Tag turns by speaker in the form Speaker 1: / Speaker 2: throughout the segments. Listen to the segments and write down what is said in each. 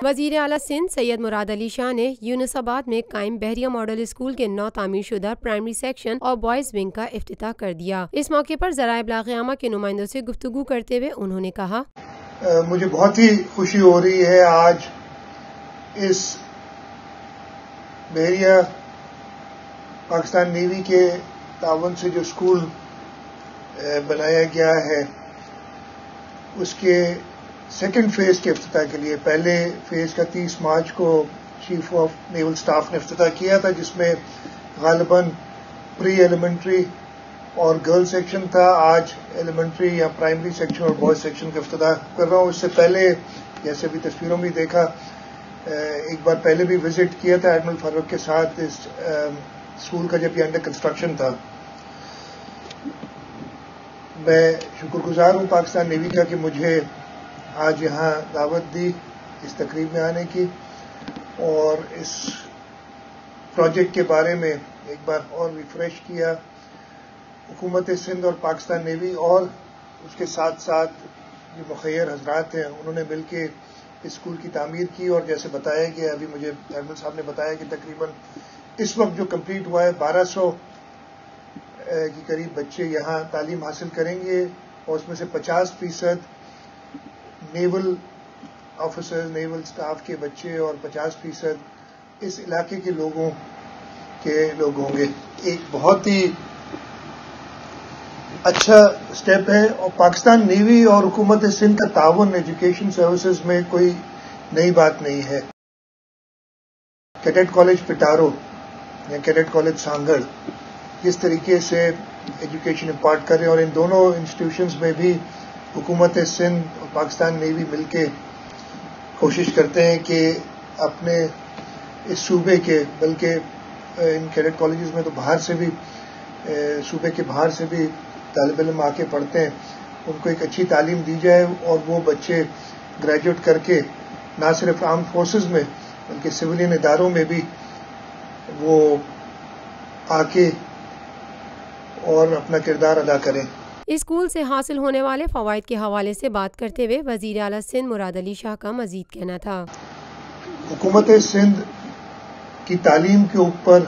Speaker 1: وزیر اعلیٰ سندھ سید مراد علی شاہ نے یونس آباد میں قائم بحریہ ماڈل اسکول کے نو تعمیر شدہ پرائمری سیکشن اور بوائز ونگ کا افتتاح کر دیا۔ اس موقع پر ذرائع ابلاغ عامہ کے نمائندوں سے گفتگو کرتے ہوئے انہوں نے کہا،
Speaker 2: مجھے بہت ہی خوشی ہو رہی ہے آج اس بحریہ پاکستان نیوی کے تعاون سے جو اسکول بنایا گیا ہے اس کے سیکنڈ فیز کے افتتاح کے لیے۔ پہلے فیز کا 30 مارچ کو چیف آف نیول سٹاف نے افتتاح کیا تھا، جس میں غالباً پری ایلیمنٹری اور گرل سیکشن تھا۔ آج ایلیمنٹری یا پرائمری سیکشن اور بوائز سیکشن کا افتتاح کر رہا ہوں۔ اس سے پہلے جیسے بھی تصویروں میں دیکھا، ایک بار پہلے بھی وزٹ کیا تھا ایڈمرل فاروق کے ساتھ اس اسکول کا، جب یہ انڈر کنسٹرکشن تھا۔ میں شکر گزار ہوں پاکستان نیوی کا کہ مجھے آج یہاں دعوت دی اس تقریب میں آنے کی، اور اس پروجیکٹ کے بارے میں ایک بار اور ریفریش کیا۔ حکومت سندھ اور پاکستان نیوی اور اس کے ساتھ ساتھ جو مخیر حضرات ہیں، انہوں نے مل کے اسکول کی تعمیر کی، اور جیسے بتایا گیا، ابھی مجھے ایڈمرل صاحب نے بتایا کہ تقریباً اس وقت جو کمپلیٹ ہوا ہے 1200 کے قریب بچے یہاں تعلیم حاصل کریں گے، اور اس میں سے 50% نیول آفیسرز، نیول سٹاف کے بچے، اور 50% اس علاقے کے لوگوں کے لوگ ہوں گے۔ ایک بہت ہی اچھا سٹیپ ہے، اور پاکستان نیوی اور حکومت سندھ کا تعاون ایجوکیشن سروسز میں کوئی نئی بات نہیں ہے۔ کیڈٹ کالج پٹارو یا کیڈٹ کالج سانگڑ کس طریقے سے ایجوکیشن امپارٹ کر رہے ہیں، اور ان دونوں انسٹیٹیوشنز میں بھی حکومت سندھ اور پاکستان نیوی مل کے کوشش کرتے ہیں کہ اپنے اس صوبے کے، بلکہ ان کیڈٹ کالجز میں تو باہر سے بھی، صوبے کے باہر سے بھی طالب علم آ کے پڑھتے ہیں، ان کو ایک اچھی تعلیم دی جائے، اور وہ بچے گریجویٹ کر کے نہ صرف آرم فورسز میں بلکہ سویلین اداروں میں بھی وہ آ کے اور اپنا کردار ادا کریں۔
Speaker 1: اسکول سے حاصل ہونے والے فوائد کے حوالے سے بات کرتے ہوئے وزیر اعلیٰ سندھ مراد علی شاہ کا مزید کہنا تھا،
Speaker 2: حکومت سندھ کی تعلیم کے اوپر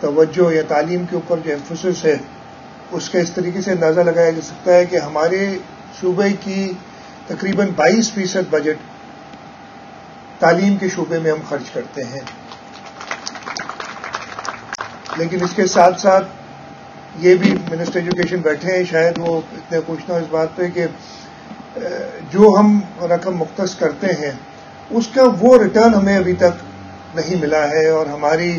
Speaker 2: توجہ یا تعلیم کے اوپر جو ایمفسس ہے، اس کا اس طریقے سے اندازہ لگایا جا سکتا ہے کہ ہمارے صوبے کی تقریباً 22% بجٹ تعلیم کے شعبے میں ہم خرچ کرتے ہیں، لیکن اس کے ساتھ ساتھ یہ بھی منسٹر ایجوکیشن بیٹھے ہیں، شاید وہ اتنے خوش نہ ہو اس بات پہ کہ جو ہم رقم مختص کرتے ہیں اس کا وہ ریٹرن ہمیں ابھی تک نہیں ملا ہے، اور ہماری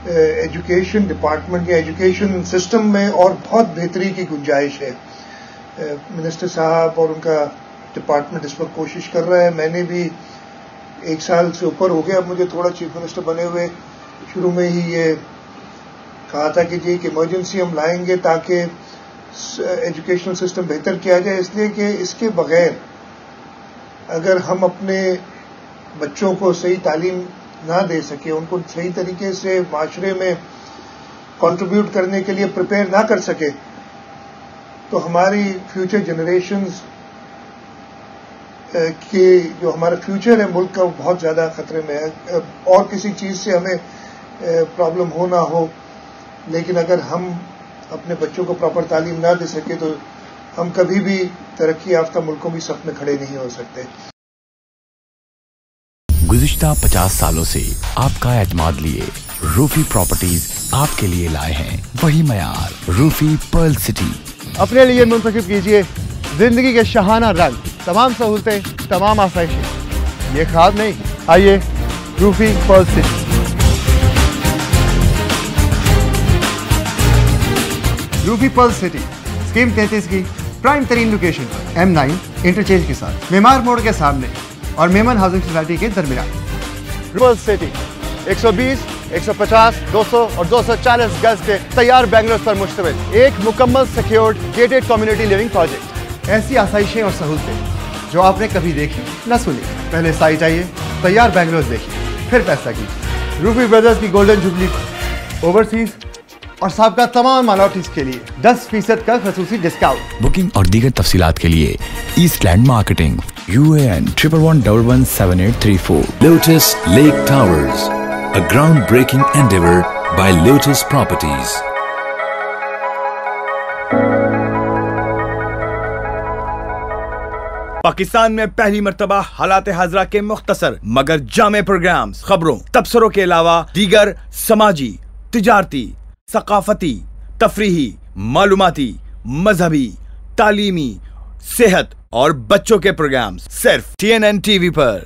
Speaker 2: ایجوکیشن ڈپارٹمنٹ یا ایجوکیشن سسٹم میں اور بہت بہتری کی گنجائش ہے۔ منسٹر صاحب اور ان کا ڈپارٹمنٹ اس وقت کوشش کر رہا ہے۔ میں نے بھی 1 سال سے اوپر ہو گیا مجھے تھوڑا چیف منسٹر بنے ہوئے، شروع میں ہی یہ کہا تھا کہ جی ایک ایمرجنسی ہم لائیں گے تاکہ ایجوکیشنل سسٹم بہتر کیا جائے، اس لیے کہ اس کے بغیر اگر ہم اپنے بچوں کو صحیح تعلیم نہ دے سکے، ان کو صحیح طریقے سے معاشرے میں کنٹریبیوٹ کرنے کے لیے پریپیئر نہ کر سکے، تو ہماری فیوچر جنریشنز کی جو ہمارا فیوچر ہے ملک کا، وہ بہت زیادہ خطرے میں ہے۔ اور کسی چیز سے ہمیں پرابلم ہو نہ ہو، لیکن اگر ہم اپنے بچوں کو پراپر تعلیم نہ دے سکے تو ہم کبھی بھی ترقی یافتہ ملکوں کی صف میں کھڑے نہیں ہو سکتے۔
Speaker 3: گزشتہ 50 سالوں سے آپ کا اعتماد لیے روفی پراپرٹیز آپ کے لیے لائے ہیں وہی معیار، روفی پرل سٹی۔
Speaker 4: اپنے لیے منتخب کیجئے زندگی کے شاہانہ رنگ، تمام سہولتیں، تمام آسائشیں، یہ خواب نہیں، آئیے Roofi pearl city. Roofi pearl city scheme 33 کی پرائم ترین لوکیشن پر M9 انٹرچینج کے ساتھ، معمار موڑ کے سامنے اور میمن ہاؤسنگ سوسائٹی کے درمیان۔ پرل سٹی 120، 150، 200 اور 240 گز کے تیار بنگلوز پر مشتمل ایک مکمل secured gated community living project. ایسی آسائشیں اور سہولتیں جو آپ نے کبھی دیکھی نہ سنی۔ پہلے سائٹ آئیے، تیار بنگلوز دیکھیے، پھر فیصلہ کیجیے۔ روفی بردرز کی گولڈن جوبلی اوورسیز اور سابقہ تمام مالوٹیز کے لیے 10% کا خصوصی ڈسکاؤنٹ۔
Speaker 3: بکنگ اور دیگر تفصیلات کے لیے East Land Marketing UAN 11117834.
Speaker 5: Lotus Lake Towers, a groundbreaking endeavor by Lotus Properties.
Speaker 6: Pakistan میں پہلی مرتبہ حالات حاضرہ کے مختصر مگر جامع پروگرامز، خبروں، تبصروں کے علاوہ دیگر سماجی، تجارتی، ثقافتی، تفریحی، معلوماتی، مذہبی، تعلیمی، صحت اور بچوں کے پروگرامز صرف TNN TV پر۔